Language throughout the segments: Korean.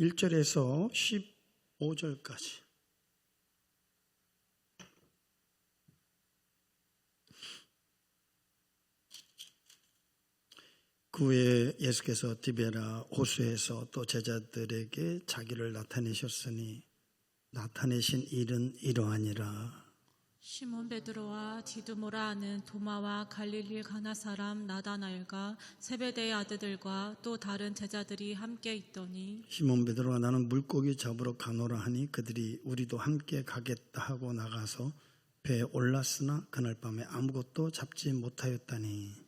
1절에서 15절까지. 그 후에 예수께서 디베라 호수에서 또 제자들에게 자기를 나타내셨으니 나타내신 일은 이러하니라. 시몬 베드로와 디두모라 하는 도마와 갈릴리 가나 사람 나다나엘과 세베대의 아들들과 또 다른 제자들이 함께 있더니 시몬 베드로가 나는 물고기 잡으러 가노라 하니 그들이 우리도 함께 가겠다 하고 나가서 배에 올랐으나 그날 밤에 아무것도 잡지 못하였다니.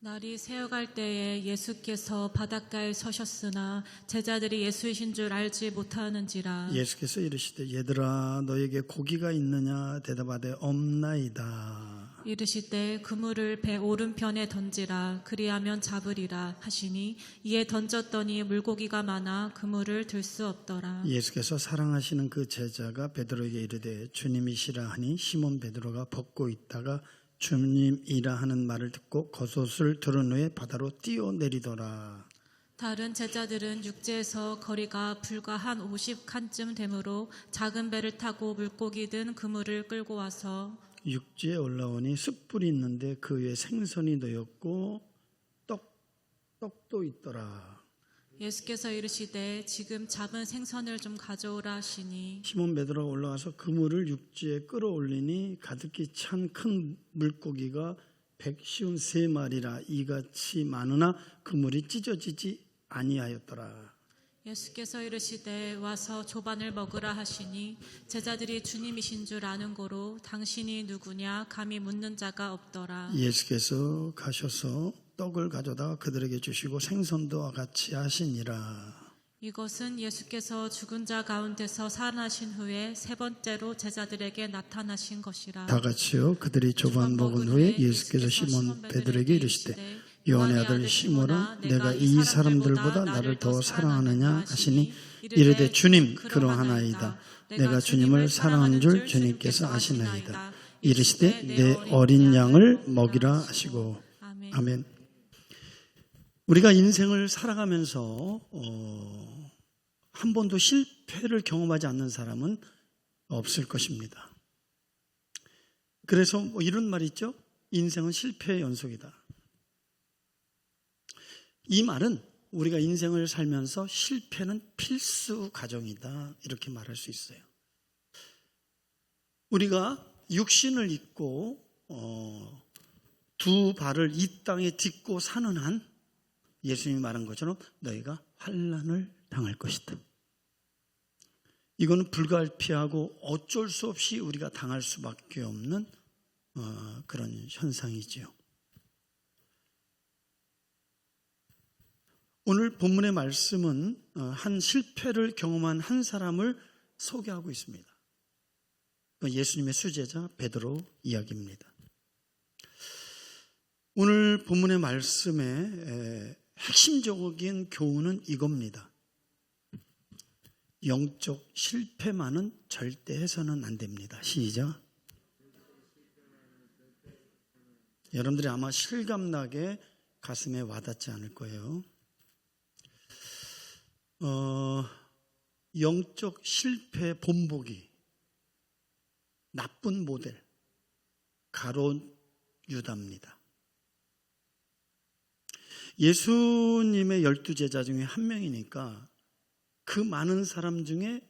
날이 새어갈 때에 예수께서 바닷가에 서셨으나 제자들이 예수이신 줄 알지 못하는지라. 예수께서 이르시되 얘들아 너에게 고기가 있느냐 대답하되 없나이다. 이르시되 그물을 배 오른편에 던지라 그리하면 잡으리라 하시니 이에 던졌더니 물고기가 많아 그물을 들 수 없더라. 예수께서 사랑하시는 그 제자가 베드로에게 이르되 주님이시라 하니 시몬 베드로가 벗고 있다가 주님이라 하는 말을 듣고 겉옷을 두른 후에 바다로 뛰어내리더라. 다른 제자들은 육지에서 거리가 불과 한 50칸쯤 되므로 작은 배를 타고 물고기 든 그물을 끌고 와서 육지에 올라오니 숯불이 있는데 그 위에 생선이 놓였고 떡도 있더라. 예수께서 이르시되 지금 잡은 생선을 좀 가져오라 하시니 시몬 베드로가 올라가서 그물을 육지에 끌어올리니 가득히 찬 큰 물고기가 153마리라 이같이 많으나 그물이 찢어지지 아니하였더라. 예수께서 이르시되 와서 조반을 먹으라 하시니 제자들이 주님이신 줄 아는 고로 당신이 누구냐 감히 묻는 자가 없더라. 예수께서 가셔서 떡을 가져다가 그들에게 주시고 생선도 같이 하시니라. 이것은 예수께서 죽은 자 가운데서 살아나신 후에 세 번째로 제자들에게 나타나신 것이라. 다 같이요. 그들이 조반 먹은 후에 예수께서 시몬 베드로에게 이르시되 요한의 아들 시몬아 내가 이 사람들보다 나를 더 사랑하느냐 하시니 이르되 주님 그러하나이다. 내가 주님을 사랑하는 줄 주님께서 아시나이다. 이르시되 내 어린 양을 먹이라 하시고. 아멘. 우리가 인생을 살아가면서 한 번도 실패를 경험하지 않는 사람은 없을 것입니다. 그래서 이런 말이 있죠. 인생은 실패의 연속이다. 이 말은 우리가 인생을 살면서 실패는 필수 과정이다 이렇게 말할 수 있어요. 우리가 육신을 입고 두 발을 이 땅에 딛고 사는 한 예수님이 말한 것처럼 너희가 환난을 당할 것이다. 이거는 불가피하고 어쩔 수 없이 우리가 당할 수밖에 없는 그런 현상이지요. 오늘 본문의 말씀은 한 실패를 경험한 한 사람을 소개하고 있습니다. 예수님의 수제자 베드로 이야기입니다. 오늘 본문의 말씀의 핵심적인 교훈은 이겁니다. 영적 실패만은 절대 해서는 안 됩니다. 시작. 여러분들이 아마 실감나게 가슴에 와닿지 않을 거예요. 영적 실패 본보기, 나쁜 모델, 가룟 유다입니다. 예수님의 12제자 중에 한 명이니까 그 많은 사람 중에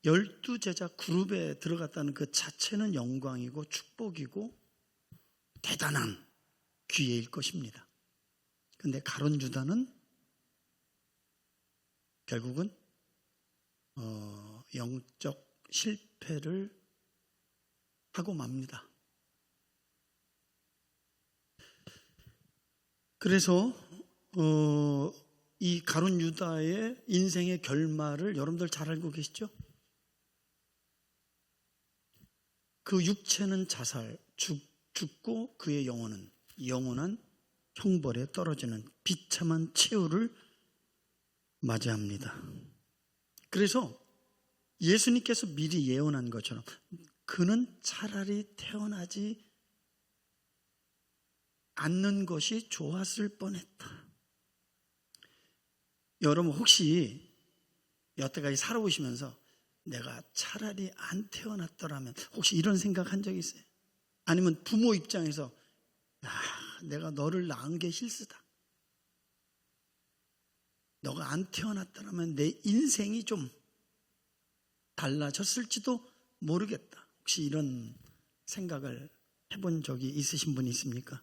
12제자 그룹에 들어갔다는 그 자체는 영광이고 축복이고 대단한 기회일 것입니다. 그런데 가룟 유다는 결국은 영적 실패를 하고 맙니다. 그래서 이 가룟 유다의 인생의 결말을 여러분들 잘 알고 계시죠? 그 육체는 자살, 죽고 그의 영혼은 영원한 형벌에 떨어지는 비참한 최후를 맞이합니다. 그래서 예수님께서 미리 예언한 것처럼 그는 차라리 태어나지 않는 것이 좋았을 뻔했다. 여러분 혹시 여태까지 살아오시면서 내가 차라리 안 태어났더라면, 혹시 이런 생각한 적 있어요? 아니면 부모 입장에서 내가 너를 낳은 게 실수다, 너가 안 태어났더라면 내 인생이 좀 달라졌을지도 모르겠다, 혹시 이런 생각을 해본 적이 있으신 분이 있습니까?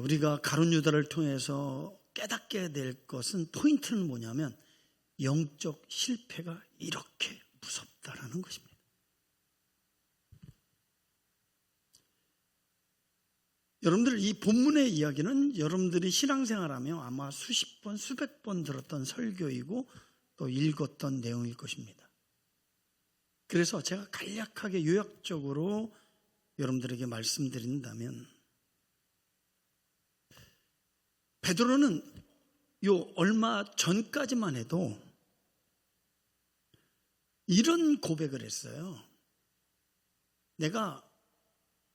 우리가 가룟 유다를 통해서 깨닫게 될 것은, 포인트는 뭐냐면 영적 실패가 이렇게 무섭다라는 것입니다. 여러분들, 이 본문의 이야기는 여러분들이 신앙생활하며 아마 수십 번, 수백 번 들었던 설교이고 또 읽었던 내용일 것입니다. 그래서 제가 간략하게 요약적으로 여러분들에게 말씀드린다면, 베드로는 얼마 전까지만 해도 이런 고백을 했어요. 내가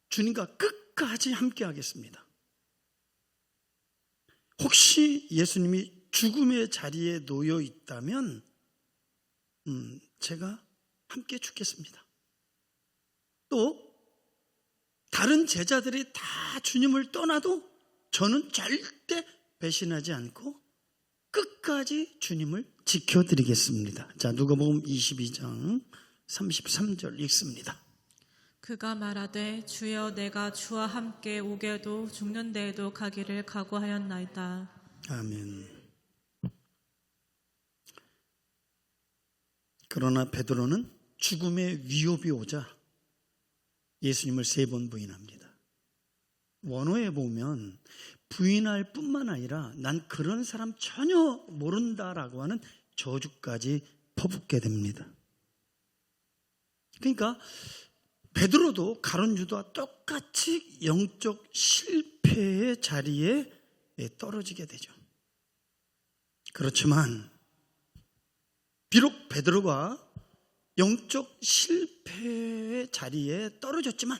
주님과 끝까지 함께 하겠습니다. 혹시 예수님이 죽음의 자리에 놓여 있다면 제가 함께 죽겠습니다. 또 다른 제자들이 다 주님을 떠나도 저는 절대 배신하지 않고 끝까지 주님을 지켜드리겠습니다. 자, 누가복음 22장 33절 읽습니다. 그가 말하되 주여 내가 주와 함께 오게도 죽는 데에도 가기를 각오하였나이다. 아멘. 그러나 베드로는 죽음의 위협이 오자 예수님을 3번 부인합니다. 원어에 보면 부인할 뿐만 아니라 난 그런 사람 전혀 모른다라고 하는 저주까지 퍼붓게 됩니다. 그러니까 베드로도 가룟 유다와 똑같이 영적 실패의 자리에 떨어지게 되죠. 그렇지만 비록 베드로가 영적 실패의 자리에 떨어졌지만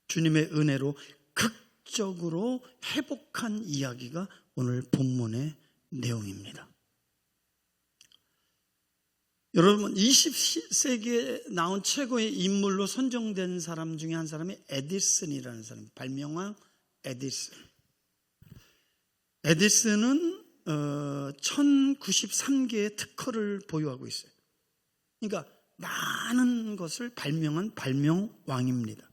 주님의 은혜로 극적으로 회복한 이야기가 오늘 본문의 내용입니다. 여러분, 20세기에 나온 최고의 인물로 선정된 사람 중에 한 사람이 에디슨이라는 사람, 발명왕 에디슨. 에디슨은 1093개의 특허를 보유하고 있어요. 그러니까 많은 것을 발명한 발명왕입니다.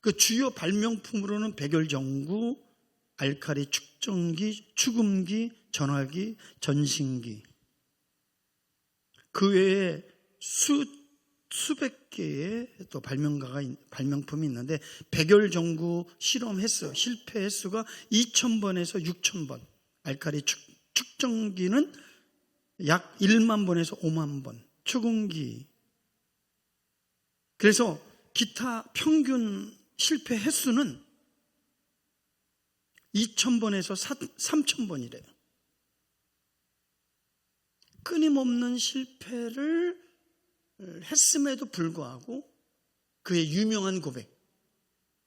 그 주요 발명품으로는 백열전구, 알칼리 측정기, 축음기, 전화기, 전신기, 그 외에 수백 개의 또 발명품이 있는데, 백열전구 실험 횟수, 실패 횟수가 2000번에서 6000번, 알칼리 측정기는 약 1만 번에서 5만 번, 축음기. 그래서 기타 평균 실패 횟수는 2000번에서 3000번이래요. 끊임없는 실패를 했음에도 불구하고 그의 유명한 고백,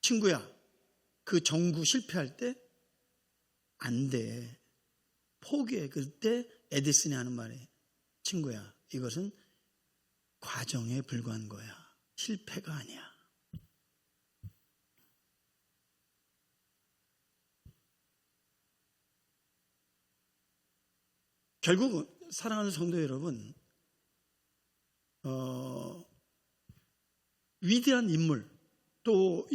친구야, 그 전구 실패할 때 안 돼, 포기해. 그때 에디슨이 하는 말이, 친구야, 이것은 과정에 불과한 거야, 실패가 아니야. 결국은 사랑하는 성도 여러분, 위대한 인물, 또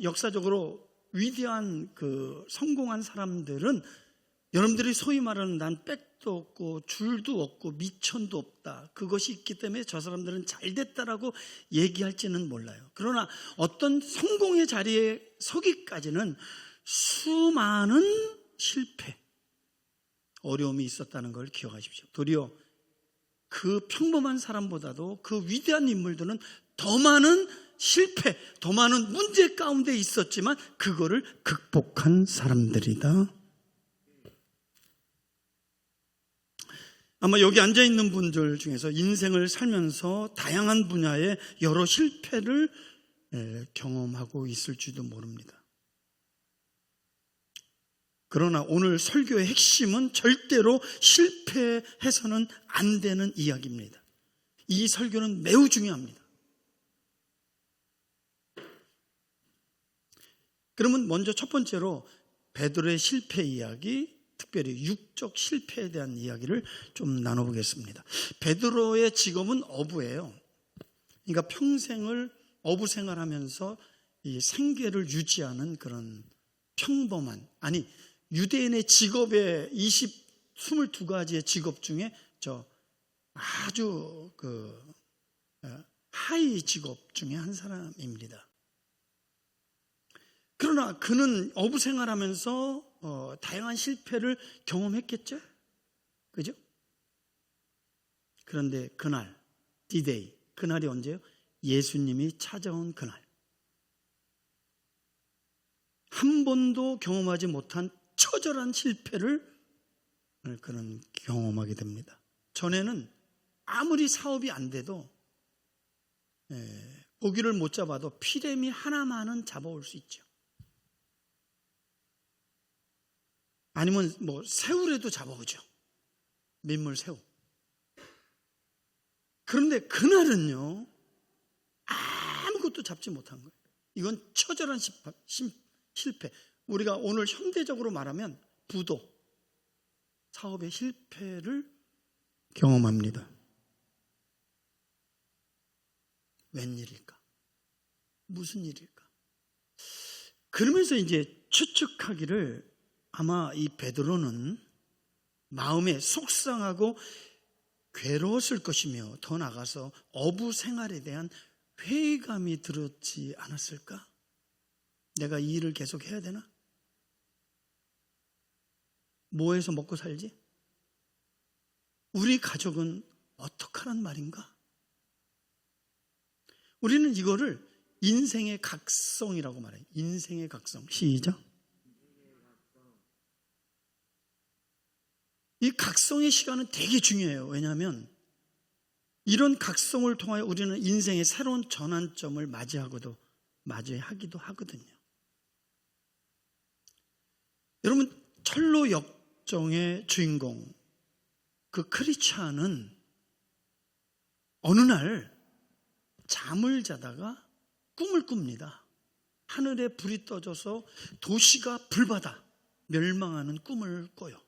역사적으로 위대한 성공한 사람들은 여러분들이 소위 말하는 난 백도 없고 줄도 없고 미천도 없다, 그것이 있기 때문에 저 사람들은 잘 됐다라고 얘기할지는 몰라요. 그러나 어떤 성공의 자리에 서기까지는 수많은 실패, 어려움이 있었다는 걸 기억하십시오. 도리어 그 평범한 사람보다도 그 위대한 인물들은 더 많은 실패, 더 많은 문제 가운데 있었지만 그거를 극복한 사람들이다. 아마 여기 앉아있는 분들 중에서 인생을 살면서 다양한 분야의 여러 실패를 경험하고 있을지도 모릅니다. 그러나 오늘 설교의 핵심은 절대로 실패해서는 안 되는 이야기입니다. 이 설교는 매우 중요합니다. 그러면 먼저 첫 번째로 베드로의 실패 이야기, 특별히 육적 실패에 대한 이야기를 좀 나눠보겠습니다. 베드로의 직업은 어부예요. 그러니까 평생을 어부 생활하면서 이 생계를 유지하는 그런 평범한, 아니 유대인의 직업의 22가지의 직업 중에 아주 하이 직업 중에 한 사람입니다. 그러나 그는 어부 생활하면서 다양한 실패를 경험했겠죠? 그죠? 그런데 그날, D-Day, 그날이 언제요? 예수님이 찾아온 그날. 한 번도 경험하지 못한 처절한 실패를 그는 경험하게 됩니다. 전에는 아무리 사업이 안 돼도 고기를 못 잡아도 피레미 하나만은 잡아올 수 있죠. 아니면 뭐 새우라도 잡아오죠. 민물 새우. 그런데 그날은요, 아무것도 잡지 못한 거예요. 이건 처절한 실패. 우리가 오늘 현대적으로 말하면 부도, 사업의 실패를 경험합니다. 웬일일까? 무슨 일일까? 그러면서 이제 추측하기를 아마 이 베드로는 마음에 속상하고 괴로웠을 것이며 더 나아가서 어부 생활에 대한 회의감이 들었지 않았을까? 내가 이 일을 계속 해야 되나? 뭐 해서 먹고 살지? 우리 가족은 어떡하란 말인가? 우리는 이거를 인생의 각성이라고 말해요. 인생의 각성. 시작. 이 각성의 시간은 되게 중요해요. 왜냐하면 이런 각성을 통하여 우리는 인생의 새로운 전환점을 맞이하기도 하거든요. 여러분, 철로 역정의 주인공 그 크리스찬은 어느 날 잠을 자다가 꿈을 꿉니다. 하늘에 불이 떠져서 도시가 불바다 멸망하는 꿈을 꿔요.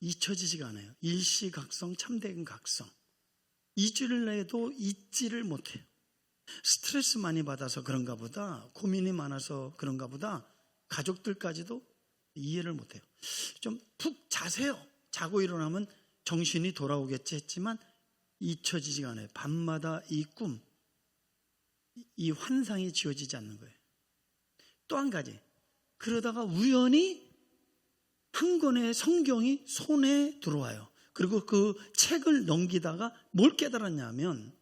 잊혀지지가 않아요. 일시각성, 참된 각성. 2주일 내에도 잊지를 못해요. 스트레스 많이 받아서 그런가 보다, 고민이 많아서 그런가 보다, 가족들까지도 이해를 못해요. 좀 푹 자세요. 자고 일어나면 정신이 돌아오겠지 했지만 잊혀지지가 않아요. 밤마다 이 꿈, 이 환상이 지워지지 않는 거예요. 또 한 가지, 그러다가 우연히 한 권의 성경이 손에 들어와요. 그리고 그 책을 넘기다가 뭘 깨달았냐면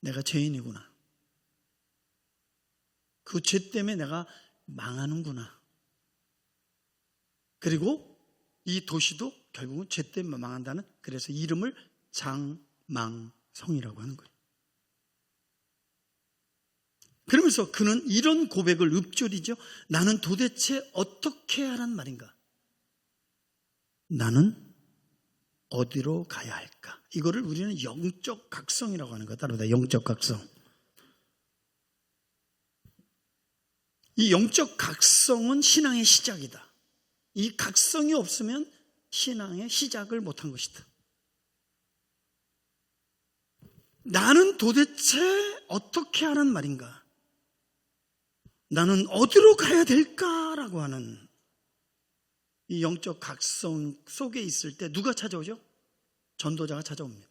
내가 죄인이구나. 그 죄 때문에 내가 망하는구나. 그리고 이 도시도 결국은 죄 때문에 망한다는, 그래서 이름을 장망성이라고 하는 거예요. 그러면서 그는 이런 고백을 읊조리죠. 나는 도대체 어떻게 하란 말인가? 나는 어디로 가야 할까? 이거를 우리는 영적 각성이라고 하는 거다. 따라다 영적 각성. 이 영적 각성은 신앙의 시작이다. 이 각성이 없으면 신앙의 시작을 못한 것이다. 나는 도대체 어떻게 하란 말인가? 나는 어디로 가야 될까라고 하는 이 영적 각성 속에 있을 때 누가 찾아오죠? 전도자가 찾아옵니다.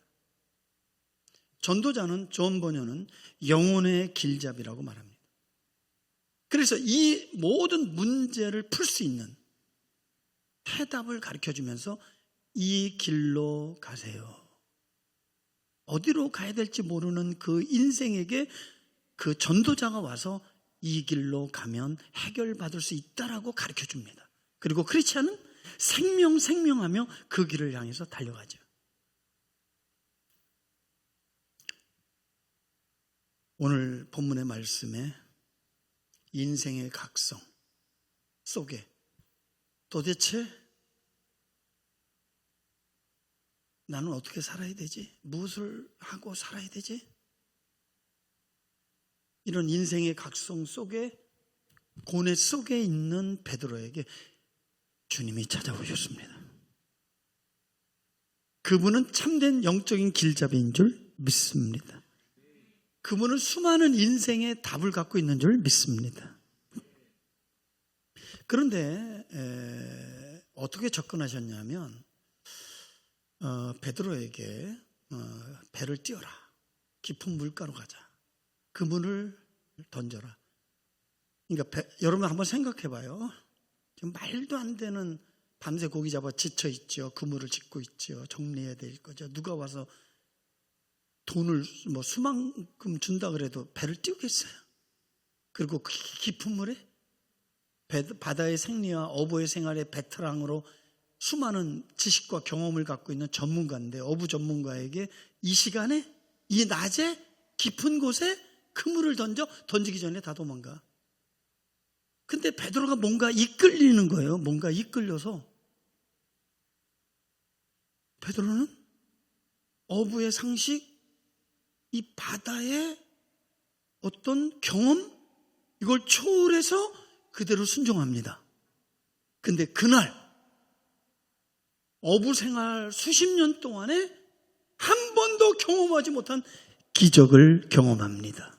전도자는 존 버녀는 영혼의 길잡이라고 말합니다. 그래서 이 모든 문제를 풀 수 있는 해답을 가르쳐주면서 이 길로 가세요. 어디로 가야 될지 모르는 그 인생에게 그 전도자가 와서 이 길로 가면 해결받을 수 있다라고 가르쳐줍니다. 그리고 크리스찬은 생명하며 그 길을 향해서 달려가죠. 오늘 본문의 말씀에 인생의 각성, 속에 도대체 나는 어떻게 살아야 되지? 무엇을 하고 살아야 되지? 이런 인생의 각성 속에, 고뇌 속에 있는 베드로에게 주님이 찾아오셨습니다. 그분은 참된 영적인 길잡이인 줄 믿습니다. 그분은 수많은 인생의 답을 갖고 있는 줄 믿습니다. 그런데 어떻게 접근하셨냐면 베드로에게 배를 띄워라, 깊은 물가로 가자, 그물을 던져라. 그러니까 여러분 한번 생각해 봐요. 지금 말도 안 되는, 밤새 고기 잡아 지쳐 있죠. 그물을 짓고 있죠. 정리해야 될 거죠. 누가 와서 돈을 뭐 수만큼 준다 그래도 배를 띄우겠어요? 그리고 그 깊은 물에 바다의 생리와 어부의 생활의 베테랑으로 수많은 지식과 경험을 갖고 있는 전문가인데, 어부 전문가에게 이 시간에, 이 낮에 깊은 곳에 그물을 던지기 전에 다 도망가. 근데 베드로가 뭔가 이끌리는 거예요. 뭔가 이끌려서 베드로는 어부의 상식, 이 바다의 어떤 경험, 이걸 초월해서 그대로 순종합니다. 근데 그날 어부 생활 수십 년 동안에 한 번도 경험하지 못한 기적을 경험합니다.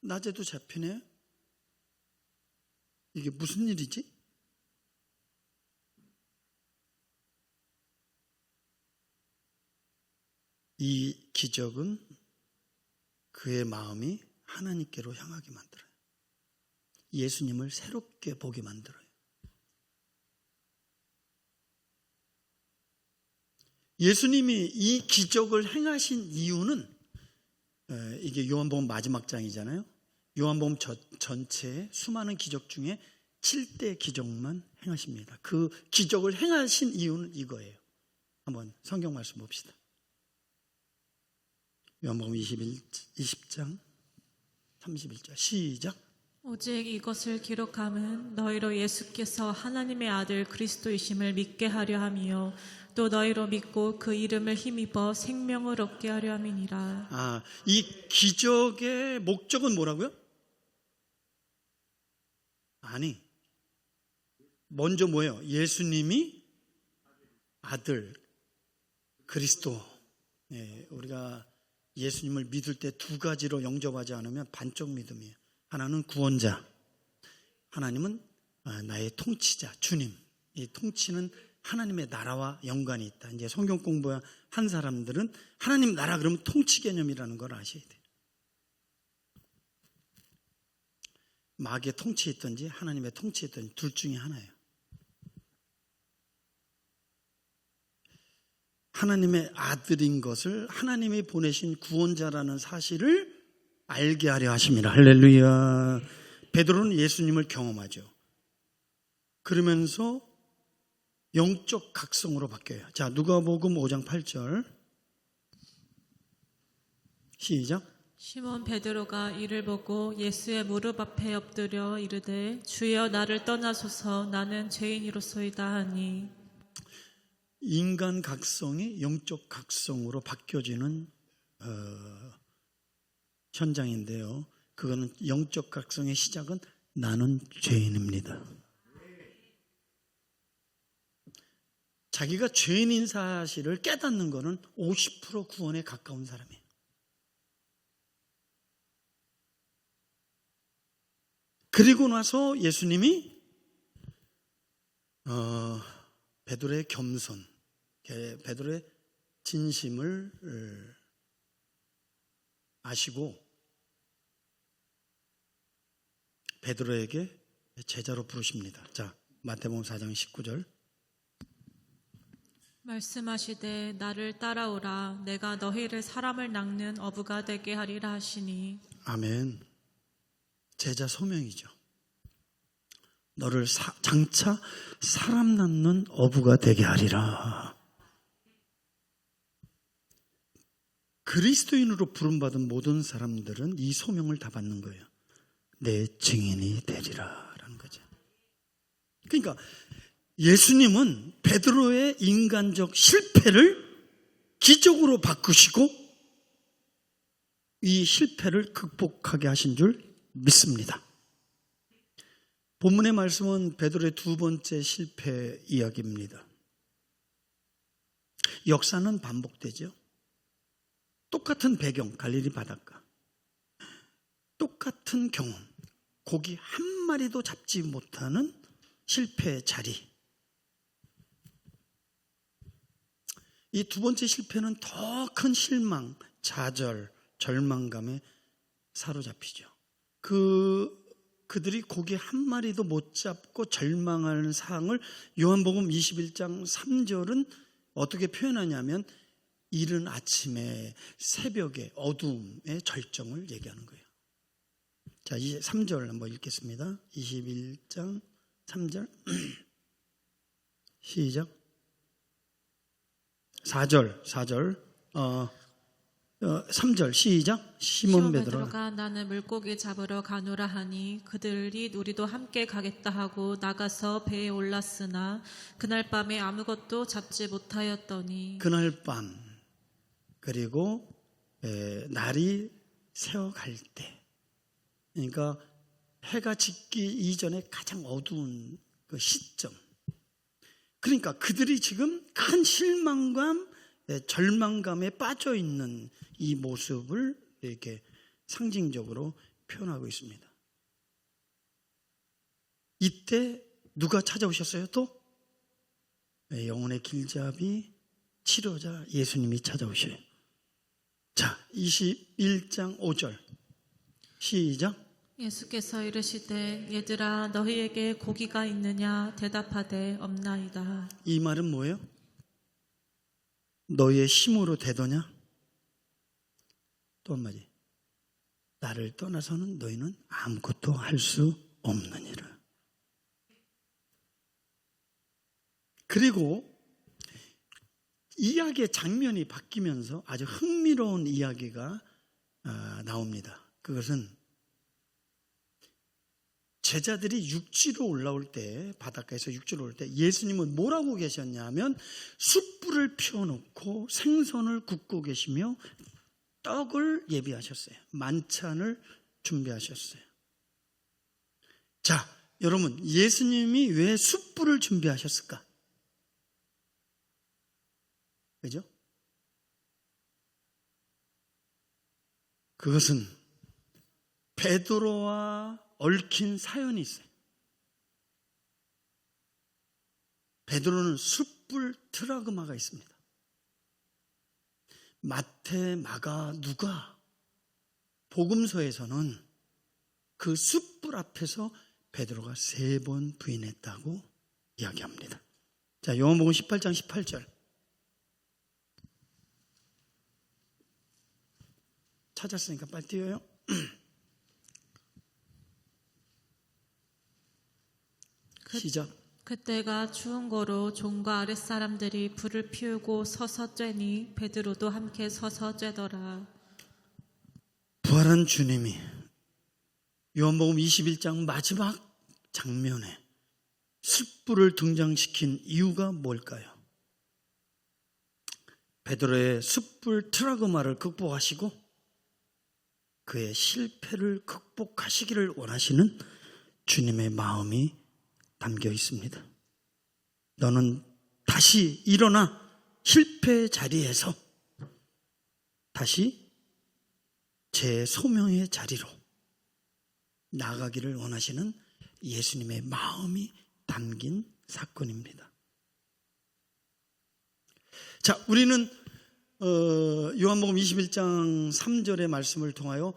낮에도 잡히네? 이게 무슨 일이지? 이 기적은 그의 마음이 하나님께로 향하게 만들어요. 예수님을 새롭게 보게 만들어요. 예수님이 이 기적을 행하신 이유는, 이게 요한복음 마지막 장이잖아요. 요한복음 전체의 수많은 기적 중에 7대 기적만 행하십니다. 그 기적을 행하신 이유는 이거예요. 한번 성경 말씀 봅시다. 요한복음 20장 31절 시작. 오직 이것을 기록함은 너희로 예수께서 하나님의 아들 그리스도이심을 믿게 하려 함이요 또 너희로 믿고 그 이름을 힘입어 생명을 얻게 하려 함이니라. 이 기적의 목적은 뭐라고요? 아니, 먼저 뭐예요? 예수님이 아들 그리스도. 우리가 예수님을 믿을 때 두 가지로 영접하지 않으면 반쪽 믿음이에요. 하나는 구원자, 하나님은 나의 통치자, 주님. 이 통치는 하나님의 나라와 연관이 있다. 이제 성경 공부한 사람들은 하나님 나라 그러면 통치 개념이라는 걸 아셔야 돼요. 마귀의 통치에 있든지 하나님의 통치에 있든지 둘 중에 하나예요. 하나님의 아들인 것을, 하나님이 보내신 구원자라는 사실을 알게 하려 하십니다. 할렐루야. 베드로는 예수님을 경험하죠. 그러면서 영적 각성으로 바뀌어요. 자, 누가복음 5장 8절 시작. 시몬 베드로가 이를 보고 예수의 무릎 앞에 엎드려 이르되 주여 나를 떠나소서 나는 죄인이로소이다 하니. 인간 각성이 영적 각성으로 바뀌어지는 현장인데요. 그거는 영적 각성의 시작은 나는 죄인입니다. 자기가 죄인인 사실을 깨닫는 것은 50% 구원에 가까운 사람이에요. 그리고 나서 예수님이 베드로의 겸손, 베드로의 진심을 아시고 베드로에게 제자로 부르십니다. 자, 마태복음 4장 19절 말씀하시되 나를 따라오라 내가 너희를 사람을 낚는 어부가 되게 하리라 하시니. 아멘. 제자 소명이죠. 너를 장차 사람 낚는 어부가 되게 하리라. 그리스도인으로 부름받은 모든 사람들은 이 소명을 다 받는 거예요. 내 증인이 되리라라는 거죠. 그러니까 예수님은 베드로의 인간적 실패를 기적으로 바꾸시고 이 실패를 극복하게 하신 줄 믿습니다. 본문의 말씀은 베드로의 두 번째 실패 이야기입니다. 역사는 반복되죠. 똑같은 배경, 갈릴리 바닷가. 똑같은 경험, 고기 한 마리도 잡지 못하는 실패 자리. 이 두 번째 실패는 더 큰 실망, 좌절, 절망감에 사로잡히죠. 그들이 고기 한 마리도 못 잡고 절망하는 상황을 요한복음 21장 3절은 어떻게 표현하냐면 이른 아침에 새벽에 어두움의 절정을 얘기하는 거예요. 자, 이제 3절 한번 읽겠습니다. 21장 3절 시작. 4절 3절 시작. 시몬 베드로가 나는 물고기 잡으러 가노라 하니 그들이 우리도 함께 가겠다 하고 나가서 배에 올랐으나 그날 밤에 아무것도 잡지 못하였더니 그날 밤 그리고 날이 새어갈 때, 그러니까 해가 짓기 이전에 가장 어두운 그 시점. 그러니까 그들이 지금 큰 실망감, 절망감에 빠져 있는 이 모습을 이렇게 상징적으로 표현하고 있습니다. 이때 누가 찾아오셨어요? 또 영혼의 길잡이 치료자 예수님이 찾아오셔요. 자, 21장 5절 시작. 예수께서 이르시되 얘들아 너희에게 고기가 있느냐 대답하되 없나이다. 이 말은 뭐예요? 너희의 힘으로 되더냐? 또 한마디, 나를 떠나서는 너희는 아무것도 할 수 없느니라. 그리고 이야기의 장면이 바뀌면서 아주 흥미로운 이야기가 나옵니다. 그것은 제자들이 육지로 올라올 때, 바닷가에서 육지로 올 때 예수님은 뭐라고 계셨냐 하면 숯불을 피워놓고 생선을 굽고 계시며 떡을 예비하셨어요. 만찬을 준비하셨어요. 자, 여러분, 예수님이 왜 숯불을 준비하셨을까? 그죠? 그것은 베드로와 얽힌 사연이 있어요. 베드로는 숯불 트라우마가 있습니다. 마태, 마가, 누가 복음서에서는 그 숯불 앞에서 베드로가 3번 부인했다고 이야기합니다. 자, 요한복음 18장 18절 찾았으니까 빨리 띄워요. 시작. 그때가 추운 거로 종과 아랫사람들이 불을 피우고 서서 쬐니 베드로도 함께 서서 쬐더라. 부활한 주님이 요한복음 21장 마지막 장면에 숯불을 등장시킨 이유가 뭘까요? 베드로의 숯불 트라우마를 극복하시고 그의 실패를 극복하시기를 원하시는 주님의 마음이 담겨 있습니다. 너는 다시 일어나 실패 자리에서 다시 제 소명의 자리로 나아가기를 원하시는 예수님의 마음이 담긴 사건입니다. 자, 우리는 요한복음 21장 3절의 말씀을 통하여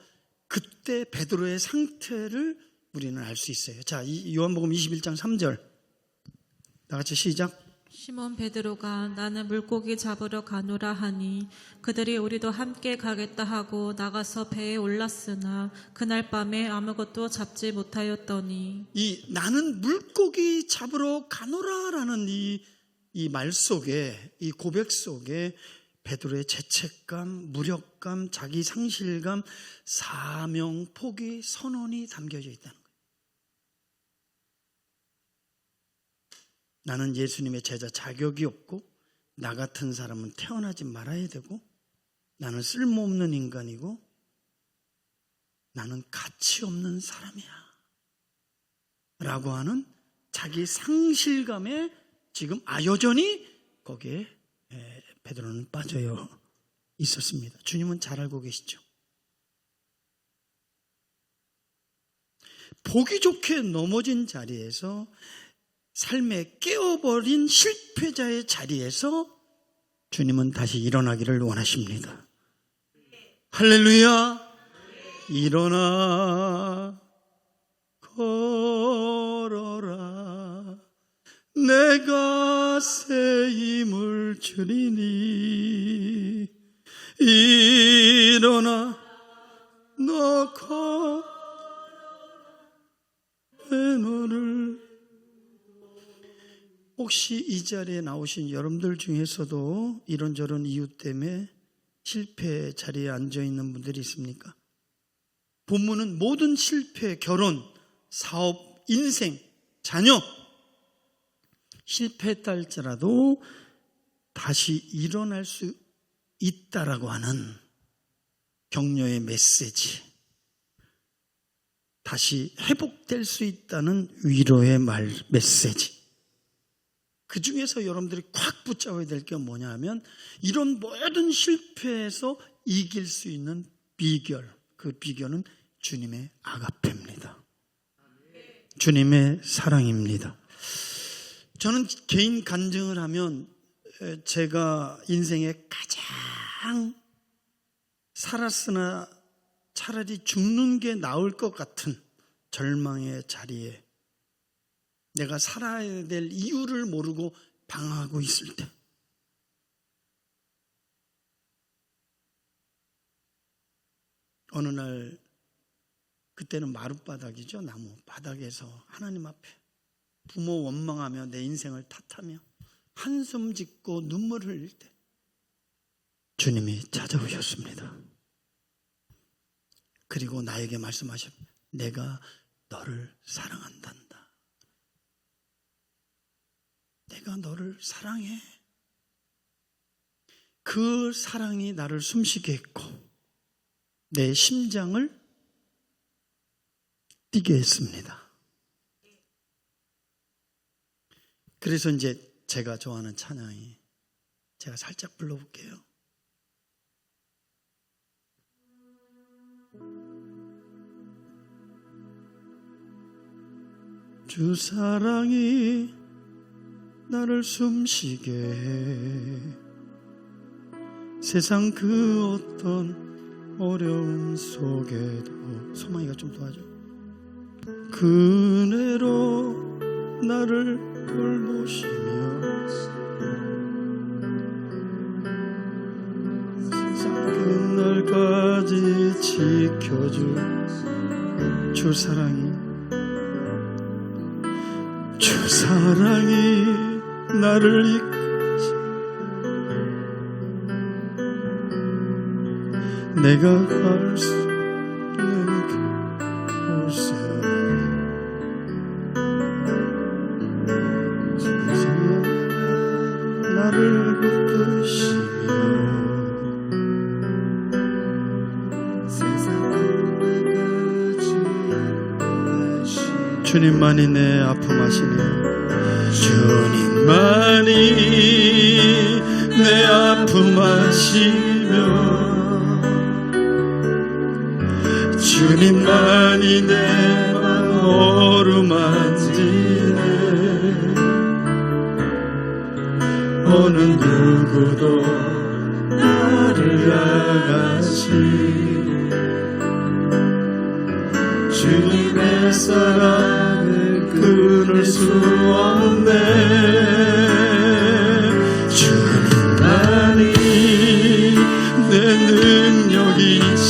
그때 베드로의 상태를 우리는 알 수 있어요. 자, 이 요한복음 21장 3절 다 같이 시작. 시몬 베드로가 나는 물고기 잡으러 가노라 하니 그들이 우리도 함께 가겠다 하고 나가서 배에 올랐으나 그날 밤에 아무것도 잡지 못하였더니 이 나는 물고기 잡으러 가노라라는 이 말 속에, 이 고백 속에 베드로의 죄책감, 무력감, 자기 상실감, 사명, 포기, 선언이 담겨져 있다는 거예요. 나는 예수님의 제자 자격이 없고 나 같은 사람은 태어나지 말아야 되고 나는 쓸모없는 인간이고 나는 가치 없는 사람이야 라고 하는 자기 상실감에 지금 여전히 거기에 베드로는 빠져 있었습니다. 주님은 잘 알고 계시죠. 보기 좋게 넘어진 자리에서, 삶에 깨어버린 실패자의 자리에서 주님은 다시 일어나기를 원하십니다. 할렐루야. 일어나 걸어라, 내가 새 힘을 주리니. 일어나 너 걸어 너를. 혹시 이 자리에 나오신 여러분들 중에서도 이런저런 이유 때문에 실패 자리에 앉아있는 분들이 있습니까? 본문은 모든 실패, 결혼, 사업, 인생, 자녀 실패했다 할지라도 다시 일어날 수 있다라고 하는 격려의 메시지, 다시 회복될 수 있다는 위로의 메시지. 그 중에서 여러분들이 콱 붙잡아야 될 게 뭐냐 하면, 이런 모든 실패에서 이길 수 있는 비결, 그 비결은 주님의 아가페입니다. 주님의 사랑입니다. 저는 개인 간증을 하면 제가 인생에 가장 살았으나 차라리 죽는 게 나을 것 같은 절망의 자리에 내가 살아야 될 이유를 모르고 방황하고 있을 때, 어느 날, 그때는 마룻바닥이죠. 나무 바닥에서 하나님 앞에 부모 원망하며 내 인생을 탓하며 한숨 짓고 눈물을 흘릴 때 주님이 찾아오셨습니다. 그리고 나에게 말씀하셨, 내가 너를 사랑한단다. 내가 너를 사랑해. 그 사랑이 나를 숨쉬게 했고 내 심장을 뛰게 했습니다. 그래서 이제 제가 좋아하는 찬양이, 제가 살짝 불러볼게요. 주 사랑이 나를 숨쉬게 해, 세상 그 어떤 어려움 속에도. 소망이가 좀 도와줘. 그 은혜로 나를 돌보시며 끝날까지 지켜줄 주 사랑이, 주 사랑이 나를 이끄시, 내가 갈 수 있는 그곳에 나를 붙드시며 주님만이 내 아픔 아시네. 주님만이 내 아픔 아시며 주님만이 내 맘 어루만지네. 어느 누구도 나를 향하시 주님의 사랑을 끊을 수 없네. 주님만이 내 능력이시며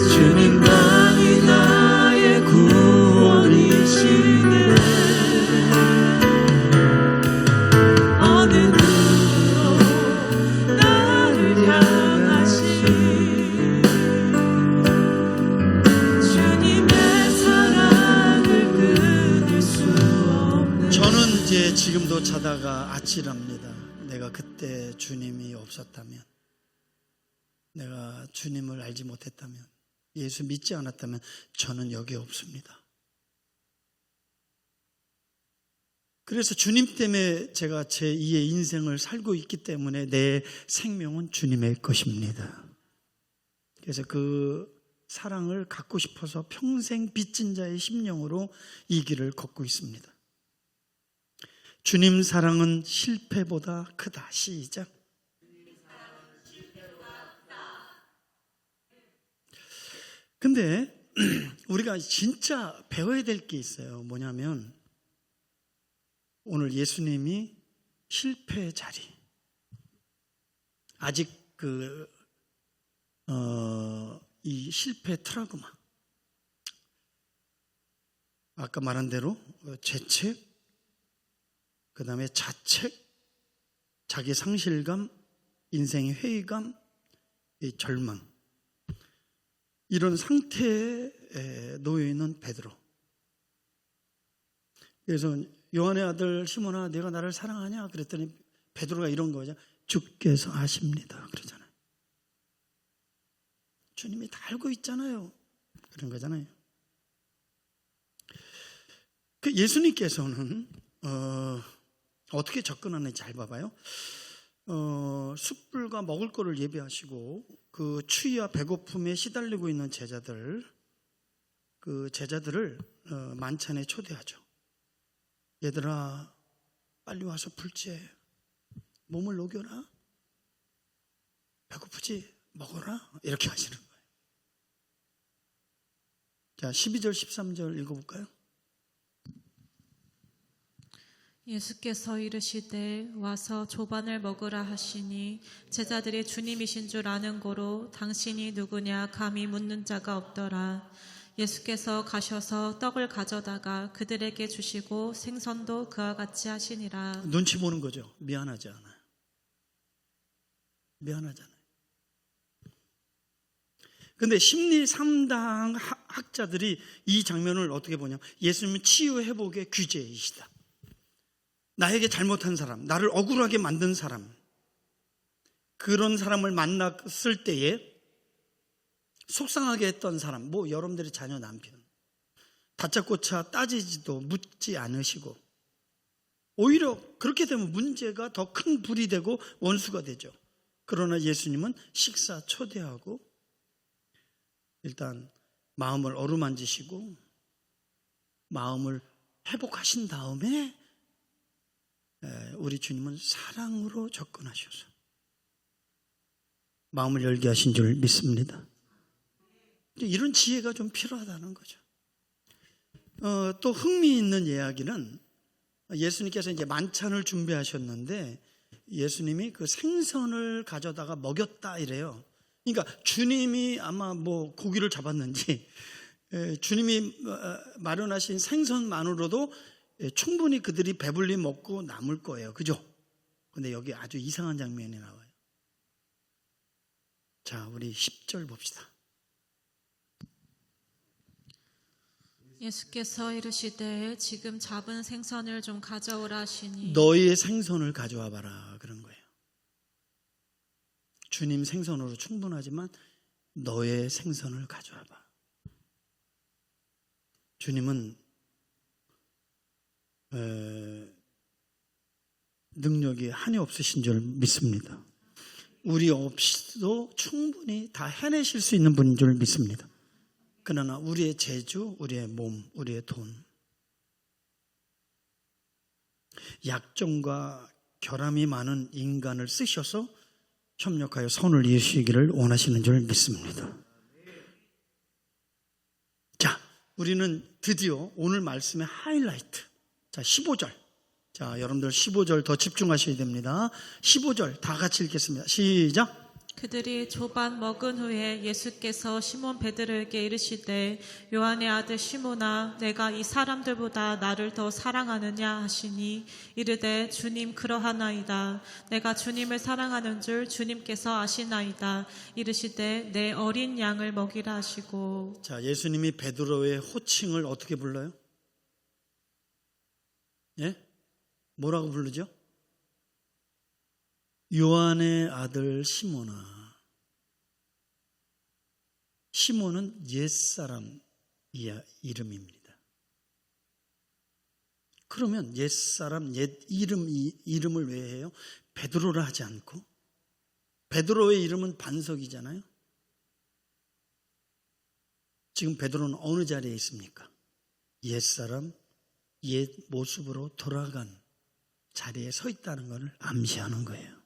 주님만이 나의 구원이시네. 지금도 자다가 아찔합니다. 내가 그때 주님이 없었다면, 내가 주님을 알지 못했다면, 예수 믿지 않았다면 저는 여기 없습니다. 그래서 주님 때문에 제가 제 2의 인생을 살고 있기 때문에 내 생명은 주님의 것입니다. 그래서 그 사랑을 갖고 싶어서 평생 빚진 자의 심령으로 이 길을 걷고 있습니다. 주님 사랑은 실패보다 크다. 시작. 근데 우리가 진짜 배워야 될 게 있어요. 뭐냐면 오늘 예수님이 실패의 자리, 아직 이 실패 트라우마, 아까 말한 대로 죄책, 그 다음에 자책, 자기 상실감, 인생의 회의감, 이 절망, 이런 상태에 놓여 있는 베드로. 그래서 요한의 아들 시몬아, 내가 나를 사랑하냐? 그랬더니 베드로가 이런 거죠. 주께서 아십니다. 그러잖아요. 주님이 다 알고 있잖아요. 그런 거잖아요. 그 예수님께서는 어떻게 접근하는지 잘 봐봐요. 숯불과 먹을 거를 예비하시고 그 추위와 배고픔에 시달리고 있는 제자들을 만찬에 초대하죠. 얘들아, 빨리 와서 불지에 몸을 녹여라. 배고프지? 먹어라. 이렇게 하시는 거예요. 자, 12절 13절 읽어볼까요? 예수께서 이르시되 와서 조반을 먹으라 하시니 제자들이 주님이신 줄 아는 고로 당신이 누구냐 감히 묻는 자가 없더라. 예수께서 가셔서 떡을 가져다가 그들에게 주시고 생선도 그와 같이 하시니라. 눈치 보는 거죠. 미안하지 않아요. 미안하잖아요. 근데 심리 3당 학자들이 이 장면을 어떻게 보냐, 예수님은 치유 회복의 귀재이시다. 나에게 잘못한 사람, 나를 억울하게 만든 사람, 그런 사람을 만났을 때에 속상하게 했던 사람, 뭐 여러분들의 자녀, 남편, 다짜고짜 따지지도 묻지 않으시고, 오히려 그렇게 되면 문제가 더 큰 불이 되고 원수가 되죠. 그러나 예수님은 식사 초대하고 일단 마음을 어루만지시고 마음을 회복하신 다음에 우리 주님은 사랑으로 접근하셔서 마음을 열게 하신 줄 믿습니다. 이런 지혜가 좀 필요하다는 거죠. 또 흥미있는 이야기는 예수님께서 이제 만찬을 준비하셨는데 예수님이 그 생선을 가져다가 먹였다 이래요. 그러니까 주님이 아마 뭐 고기를 잡았는지 주님이 마련하신 생선만으로도 충분히 그들이 배불리 먹고 남을 거예요. 그죠? 근데 여기 아주 이상한 장면이 나와요. 자, 우리 10절 봅시다. 예수께서 이르시되 지금 잡은 생선을 좀 가져오라 하시니 너희의 생선을 가져와 봐라 그런 거예요. 주님 생선으로 충분하지만 너의 생선을 가져와 봐. 주님은 능력이 한이 없으신 줄 믿습니다. 우리 없이도 충분히 다 해내실 수 있는 분인 줄 믿습니다. 그러나 우리의 재주, 우리의 몸, 우리의 돈, 약점과 결함이 많은 인간을 쓰셔서 협력하여 선을 이루시기를 원하시는 줄 믿습니다. 자, 우리는 드디어 오늘 말씀의 하이라이트, 자 15절, 자 여러분들 15절 더 집중하셔야 됩니다. 15절 다 같이 읽겠습니다. 시작. 그들이 조반 먹은 후에 예수께서 시몬 베드로에게 이르시되 요한의 아들 시몬아 내가 이 사람들보다 나를 더 사랑하느냐 하시니 이르되 주님 그러하나이다. 내가 주님을 사랑하는 줄 주님께서 아시나이다. 이르시되 내 어린 양을 먹이라 하시고. 자, 예수님이 베드로의 호칭을 어떻게 불러요? 예? 뭐라고 부르죠? 요한의 아들 시몬아. 시몬은 옛사람 이름입니다. 그러면 옛사람, 옛 이름을 왜 해요? 베드로라 하지 않고? 베드로의 이름은 반석이잖아요. 지금 베드로는 어느 자리에 있습니까? 옛사람, 옛 모습으로 돌아간 자리에 서 있다는 것을 암시하는 거예요.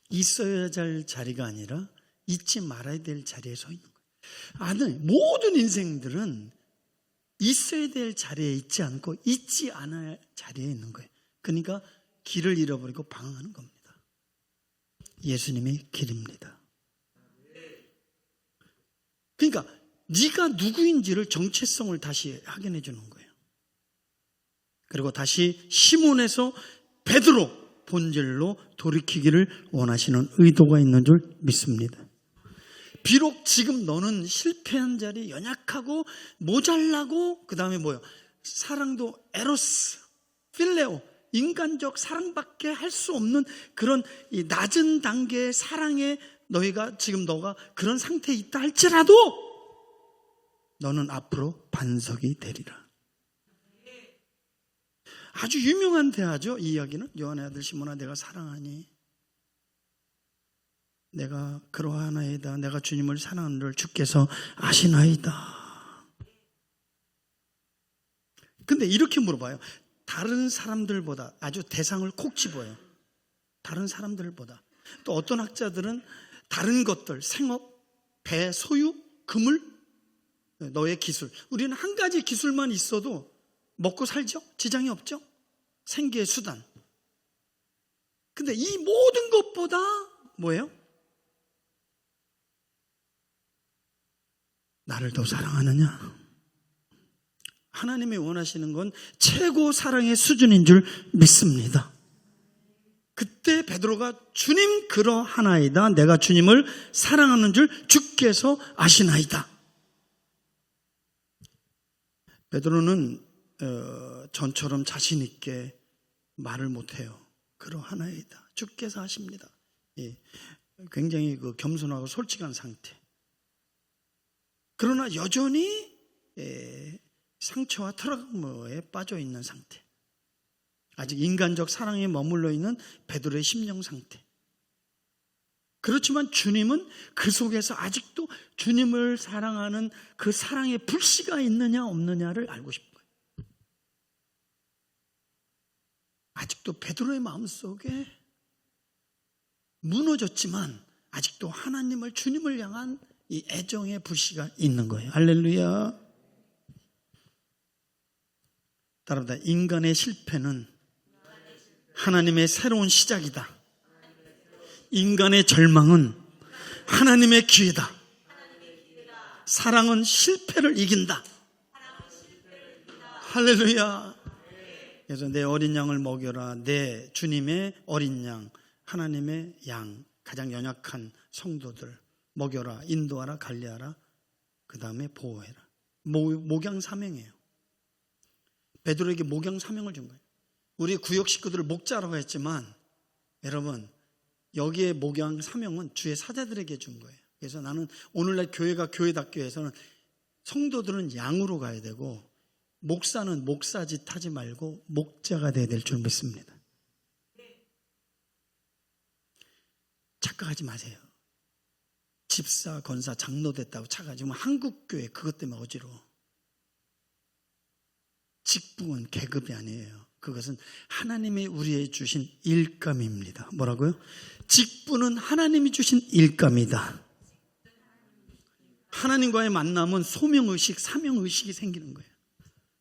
있어야 할 자리가 아니라 잊지 말아야 될 자리에 서 있는 거예요. 모든 인생들은 있어야 될 자리에 있지 않고 잊지 않아야 할 자리에 있는 거예요. 그러니까 길을 잃어버리고 방황하는 겁니다. 예수님이 길입니다. 그러니까 네가 누구인지를 정체성을 다시 확인해 주는 거예요. 그리고 다시 시몬에서 베드로 본질로 돌이키기를 원하시는 의도가 있는 줄 믿습니다. 비록 지금 너는 실패한 자리, 연약하고 모자라고, 그 다음에 뭐요? 사랑도 에로스, 필레오, 인간적 사랑밖에 할 수 없는 그런 이 낮은 단계의 사랑에 너가 그런 상태에 있다 할지라도 너는 앞으로 반석이 되리라. 아주 유명한 대화죠. 이 이야기는 요한의 아들 시몬아 내가 사랑하니 내가 그러하나이다. 내가 주님을 사랑하는 줄 주께서 아시나이다. 근데 이렇게 물어봐요. 다른 사람들보다 아주 대상을 콕 집어요. 다른 사람들보다. 또 어떤 학자들은 다른 것들, 생업, 배, 소유, 그물, 너의 기술. 우리는 한 가지 기술만 있어도 먹고 살죠? 지장이 없죠? 생계의 수단. 근데 이 모든 것보다 뭐예요? 나를 더 사랑하느냐? 하나님이 원하시는 건 최고 사랑의 수준인 줄 믿습니다. 그때 베드로가 주님 그러하나이다. 내가 주님을 사랑하는 줄 주께서 아시나이다. 베드로는 전처럼 자신 있게 말을 못해요. 그러하나이다. 주께서 아십니다. 예, 굉장히 겸손하고 솔직한 상태. 그러나 여전히 상처와 트라우마에 빠져 있는 상태. 아직 인간적 사랑에 머물러 있는 베드로의 심령 상태. 그렇지만 주님은 그 속에서 아직도 주님을 사랑하는 그 사랑의 불씨가 있느냐 없느냐를 알고 싶어요. 아직도 베드로의 마음속에 무너졌지만 아직도 하나님을, 주님을 향한 이 애정의 불씨가 있는 거예요. 할렐루야. 따라합니다. 인간의 실패는 하나님의 새로운 시작이다. 인간의 절망은 하나님의 기회다. 사랑은 실패를 이긴다. 할렐루야. 그래서 내 어린 양을 먹여라. 내 주님의 어린 양, 하나님의 양, 가장 연약한 성도들 먹여라, 인도하라, 관리하라, 그 다음에 보호해라. 목양 사명이에요. 베드로에게 목양 사명을 준 거예요. 우리 구역 식구들을 목자라고 했지만 여러분 여기에 목양 사명은 주의 사자들에게 준 거예요. 그래서 나는 오늘날 교회가 교회답기 위해서는 성도들은 양으로 가야 되고 목사는 목사짓 하지 말고 목자가 돼야 될 줄 믿습니다. 착각하지 마세요. 집사, 권사, 장로 됐다고 착각하지만 한국교회 그것 때문에 어지러워. 직분은 계급이 아니에요. 그것은 하나님이 우리에게 주신 일감입니다. 뭐라고요? 직분은 하나님이 주신 일감이다. 하나님과의 만남은 소명의식, 사명의식이 생기는 거예요.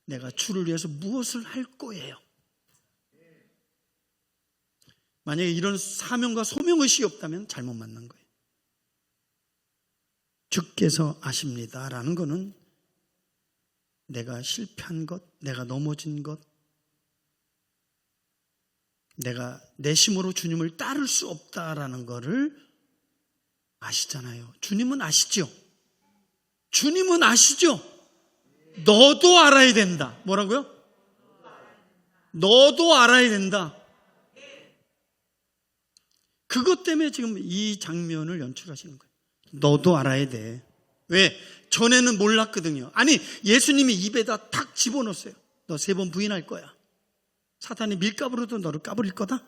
내가 주를 위해서 무엇을 할 거예요. 만약에 이런 사명과 소명의식이 없다면 잘못 만난 거예요. 주께서 아십니다라는 것은 내가 실패한 것, 내가 넘어진 것, 내가 내 힘으로 주님을 따를 수 없다라는 것을 아시잖아요. 주님은 아시죠? 주님은 아시죠? 너도 알아야 된다. 뭐라고요? 너도 알아야 된다. 그것 때문에 지금 이 장면을 연출하시는 거예요. 너도 알아야 돼. 왜? 전에는 몰랐거든요. 아니, 예수님이 입에다 탁 집어넣었어요. 너 3번 부인할 거야. 사탄이 밀가부로도 너를 까버릴 거다.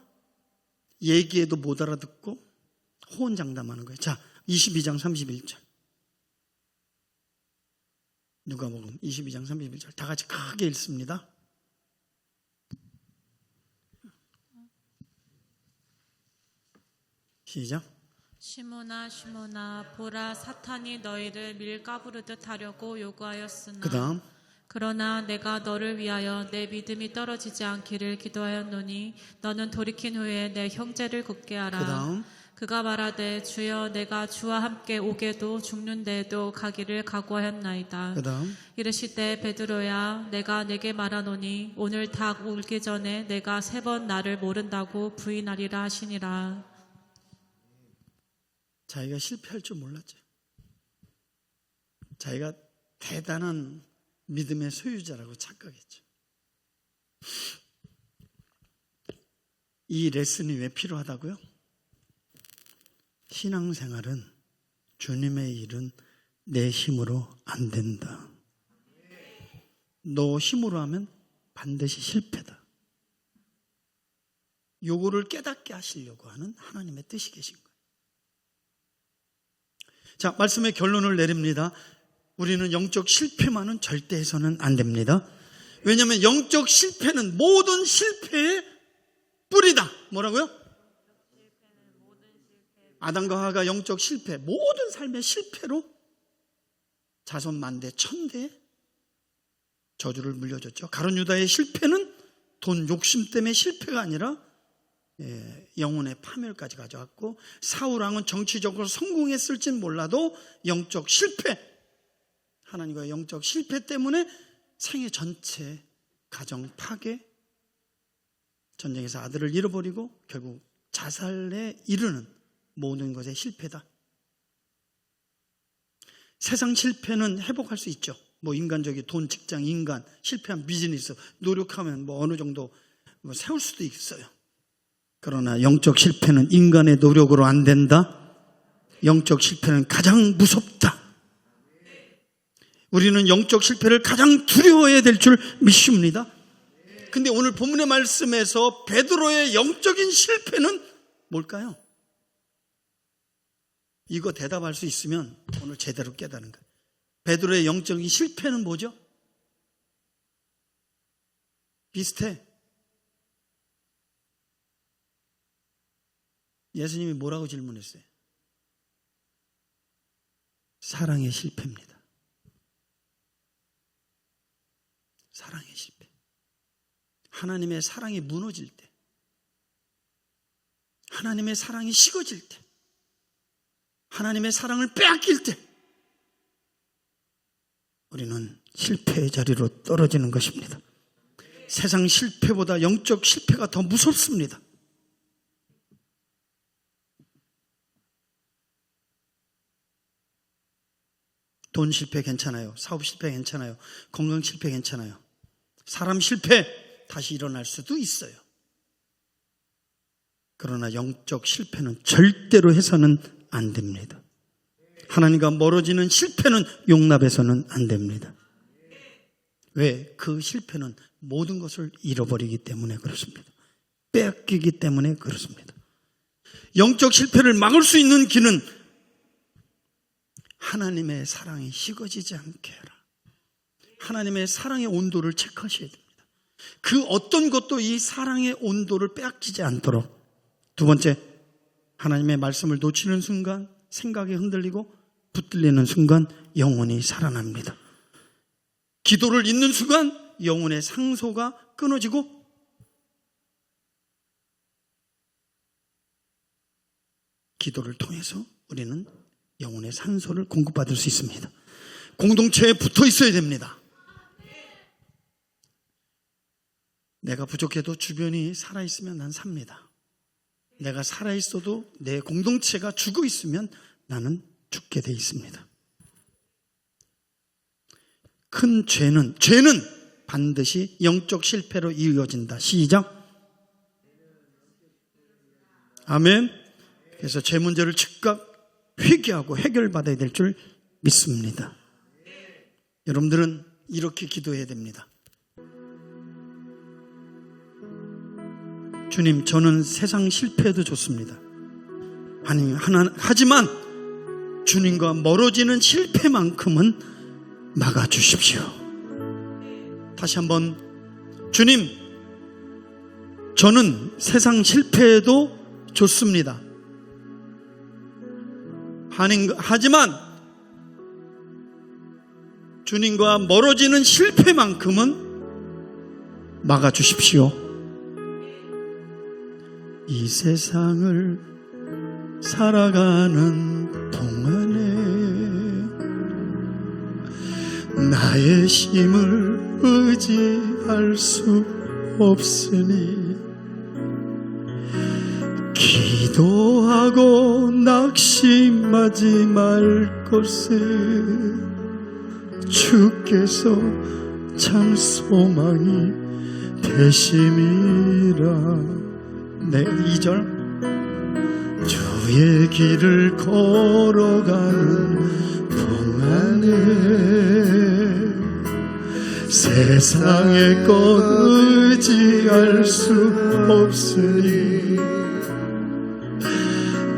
얘기해도 못 알아듣고 호언장담하는 거예요. 자, 22장 31절. 누가복음 22장 31절. 다 같이 크게 읽습니다. 시작. 시몬아 시몬아 보라 사탄이 너희를 밀가부르듯 하려고 요구하였으나 그 다음. 그러나 내가 너를 위하여 내 믿음이 떨어지지 않기를 기도하였노니 너는 돌이킨 후에 내 형제를 굳게 하라. 그 다음. 그가 말하되 주여 내가 주와 함께 오게도 죽는 데에도 가기를 각오하였나이다. 그 다음. 이르시되 베드로야 내가 내게 말하노니 오늘 닭 울기 전에 내가 3번 나를 모른다고 부인하리라 하시니라. 자기가 실패할 줄 몰랐죠. 자기가 대단한 믿음의 소유자라고 착각했죠. 이 레슨이 왜 필요하다고요? 신앙생활은 주님의 일은 내 힘으로 안 된다. 너 힘으로 하면 반드시 실패다. 요거를 깨닫게 하시려고 하는 하나님의 뜻이 계신 거예요. 자, 말씀의 결론을 내립니다. 우리는 영적 실패만은 절대 해서는 안 됩니다. 왜냐하면 영적 실패는 모든 실패의 뿌리다. 뭐라고요? 아담과 하와가 영적 실패, 모든 삶의 실패로 자손 만대 천대에 저주를 물려줬죠. 가룟 유다의 실패는 돈 욕심 때문에 실패가 아니라 영혼의 파멸까지 가져왔고, 사울 왕은 정치적으로 성공했을진 몰라도 영적 실패, 하나님과의 영적 실패 때문에 생애 전체 가정 파괴, 전쟁에서 아들을 잃어버리고 결국 자살에 이르는 모든 것의 실패다. 세상 실패는 회복할 수 있죠. 뭐 인간적인 돈, 직장, 인간, 실패한 비즈니스, 노력하면 뭐 어느 정도 세울 수도 있어요. 그러나 영적 실패는 인간의 노력으로 안 된다. 영적 실패는 가장 무섭다. 우리는 영적 실패를 가장 두려워해야 될 줄 믿습니다. 근데 오늘 본문의 말씀에서 베드로의 영적인 실패는 뭘까요? 이거 대답할 수 있으면 오늘 제대로 깨닫는 거예요. 베드로의 영적인 실패는 뭐죠? 비슷해. 예수님이 뭐라고 질문했어요? 사랑의 실패입니다. 사랑의 실패. 하나님의 사랑이 무너질 때, 하나님의 사랑이 식어질 때, 하나님의 사랑을 빼앗길 때 우리는 실패의 자리로 떨어지는 것입니다. 세상 실패보다 영적 실패가 더 무섭습니다. 돈 실패 괜찮아요. 사업 실패 괜찮아요. 건강 실패 괜찮아요. 사람 실패 다시 일어날 수도 있어요. 그러나 영적 실패는 절대로 해서는 안 됩니다. 하나님과 멀어지는 실패는 용납해서는 안 됩니다. 왜? 그 실패는 모든 것을 잃어버리기 때문에 그렇습니다. 빼앗기기 때문에 그렇습니다. 영적 실패를 막을 수 있는 길은 하나님의 사랑이 식어지지 않게 해라. 하나님의 사랑의 온도를 체크하셔야 됩니다. 그 어떤 것도 이 사랑의 온도를 빼앗기지 않도록. 두 번째, 하나님의 말씀을 놓치는 순간 생각이 흔들리고 붙들리는 순간 영혼이 살아납니다. 기도를 잊는 순간 영혼의 상소가 끊어지고 기도를 통해서 우리는 영혼의 산소를 공급받을 수 있습니다. 공동체에 붙어 있어야 됩니다. 내가 부족해도 주변이 살아있으면 난 삽니다. 내가 살아있어도 내 공동체가 죽어 있으면 나는 죽게 돼 있습니다. 큰 죄는 반드시 영적 실패로 이어진다. 시작. 아멘. 그래서 죄 문제를 즉각 회개하고 해결받아야 될 줄 믿습니다. 여러분들은 이렇게 기도해야 됩니다. 주님, 저는 세상 실패해도 좋습니다. 하지만 주님과 멀어지는 실패만큼은 막아주십시오. 다시 한번, 주님, 저는 세상 실패해도 좋습니다. 하지만 주님과 멀어지는 실패만큼은 막아주십시오. 이 세상을 살아가는 동안에 나의 힘을 의지할 수 없으니 기도하고 낙심하지 말 것을 주께서 참 소망이 되심이라. 네, 2절. 주의 길을 걸어가는 동안에 세상의 것 의지할 수 없으니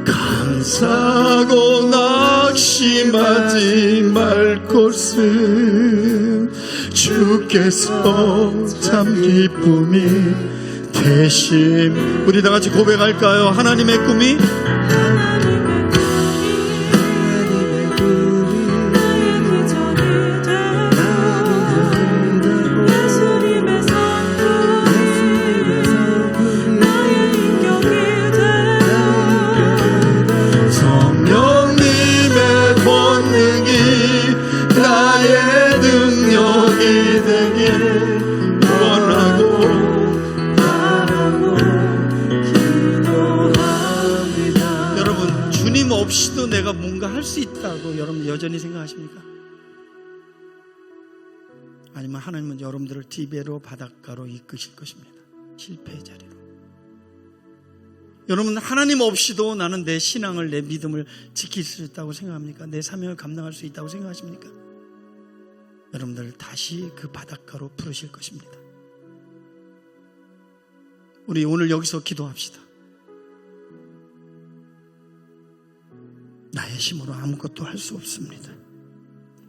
감사하고 낙심하지 말 것은 주께서 참 기쁨이 되심. 우리 다 같이 고백할까요? 하나님의 꿈이 없이도 내가 뭔가 할 수 있다고 여러분 여전히 생각하십니까? 아니면 하나님은 여러분들을 디베로 바닷가로 이끄실 것입니다. 실패의 자리로. 여러분, 하나님 없이도 나는 내 신앙을, 내 믿음을 지킬 수 있다고 생각합니까? 내 사명을 감당할 수 있다고 생각하십니까? 여러분들 다시 그 바닷가로 부르실 것입니다. 우리 오늘 여기서 기도합시다. 나의 힘으로 아무것도 할 수 없습니다.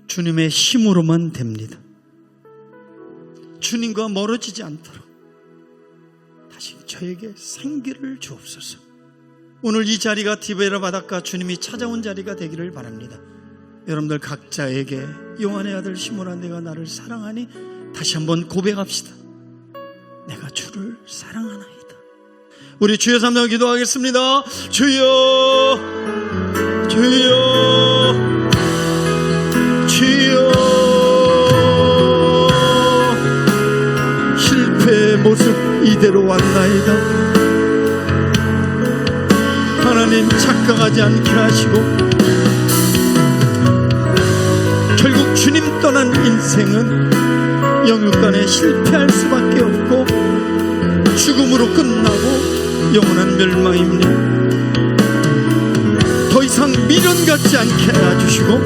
주님의 힘으로만 됩니다. 주님과 멀어지지 않도록 다시 저에게 생기를 주옵소서. 오늘 이 자리가 디베라 바닷가 주님이 찾아온 자리가 되기를 바랍니다. 여러분들 각자에게 요한의 아들 시몬아, 내가 나를 사랑하니? 다시 한번 고백합시다. 내가 주를 사랑하나이다. 우리 주여 삼정 기도하겠습니다. 주여, 주여, 주여. 실패의 모습 이대로 왔나이다. 하나님, 착각하지 않게 하시고 결국 주님 떠난 인생은 영육간에 실패할 수밖에 없고 죽음으로 끝나고 영원한 멸망입니다. 더 이상 미련 갖지 않게 해주시고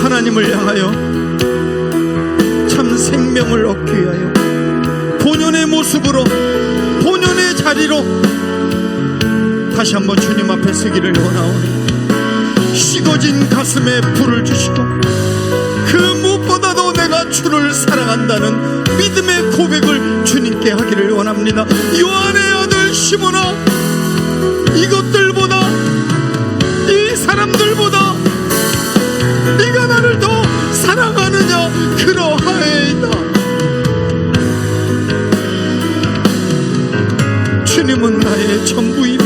하나님을 향하여 참 생명을 얻기 위하여 본연의 모습으로, 본연의 자리로 다시 한번 주님 앞에 서기를 원하오니 식어진 가슴에 불을 주시고 그 무엇보다도 내가 주를 사랑한다는 믿음의 고백을 주님께 하기를 원합니다. 요한의 아들 시몬아, 이것들보다, 이 사람들보다 네가 나를 더 사랑하느냐? 그러하이다. 주님은 나의 전부이며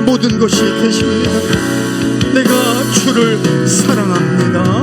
모든 것이 되십니다. 내가 주를 사랑합니다.